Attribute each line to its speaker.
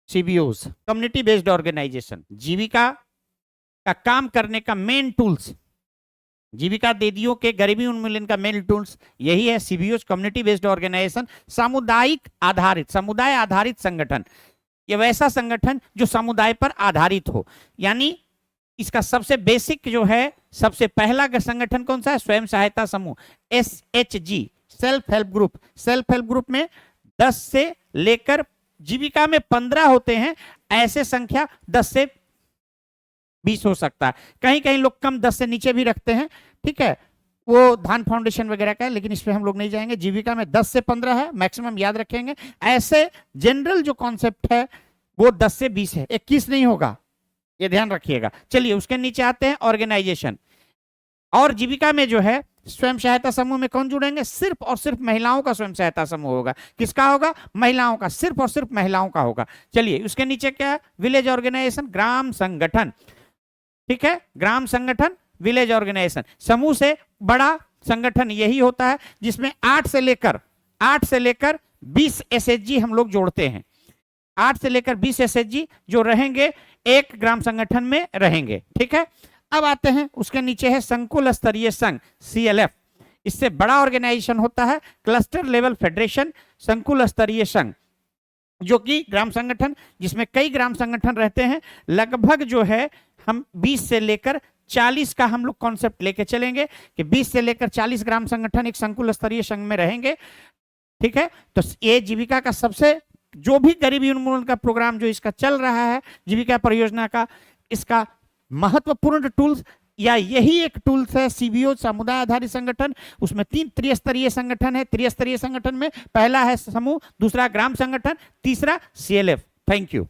Speaker 1: सीबीओज, community based organisation, जीविका का काम करने का मेन टूल्स, जीविका दीदियों के गरीबी उन्मूलन का मेन टूल्स यही है सीबीओज, कम्युनिटी बेस्ड ऑर्गेनाइजेशन, सामुदायिक आधारित, समुदाय आधारित संगठन। ये वैसा संगठन जो समुदाय पर आधारित हो, यानी इसका सबसे बेसिक जो है, सबसे पहला संगठन कौन सा है? स्वयं सहायता समूह, SHG, self help group. Self help group में 10 से लेकर जीविका में 15 होते हैं, ऐसे संख्या 10 से 20 हो सकता है। कहीं कहीं लोग कम 10 से नीचे भी रखते हैं, ठीक है, वो धान फाउंडेशन वगैरह का है, लेकिन इस पे हम लोग नहीं जाएंगे। जीविका में 10 से 15 है मैक्सिमम, याद रखेंगे। ऐसे जनरल जो कॉन्सेप्ट है वो 10 से 20 है, 21 नहीं होगा, ये ध्यान रखिएगा। चलिए उसके नीचे आते हैं ऑर्गेनाइजेशन। और जीविका में जो है स्वयं सहायता समूह में कौन जुड़ेंगे? सिर्फ और सिर्फ महिलाओं का स्वयं सहायता समूह होगा। किसका होगा? महिलाओं का, सिर्फ और सिर्फ महिलाओं का होगा। चलिए उसके नीचे क्या है? विलेज ऑर्गेनाइजेशन, ग्राम संगठन, ठीक है, ग्राम संगठन, विलेज ऑर्गेनाइजेशन। समूह से बड़ा संगठन यही होता है जिसमें 8 से लेकर 20 SHG हम लोग जोड़ते हैं। 8 से लेकर 20 SHG जो रहेंगे एक ग्राम संगठन में रहेंगे, ठीक है। अब आते हैं उसके नीचे है संकुल स्तरीय संघ, CLF। इससे बड़ा ऑर्गेनाइजेशन होता है क्लस्टर लेवल फेडरेशन, संकुल स्तरीय संघ, जो कि ग्राम संगठन जिसमें कई ग्राम संगठन रहते हैं। लगभग जो है हम 20 से लेकर 40 का हम लोग कॉन्सेप्ट लेके चलेंगे कि 20 से लेकर 40 ग्राम संगठन एक संकुल स्तरीय संघ में रहेंगे, ठीक है। तो ये जीविका का सबसे, जो भी गरीबी उन्मूलन का प्रोग्राम जो इसका चल रहा है, जीविका परियोजना का, इसका महत्वपूर्ण टूल्स या यही एक टूल्स है सीबीओ, समुदाय आधारित संगठन। उसमें 3 त्रिस्तरीय संगठन है। त्रिस्तरीय संगठन में पहला है समूह, दूसरा ग्राम संगठन, तीसरा CLF। Thank you.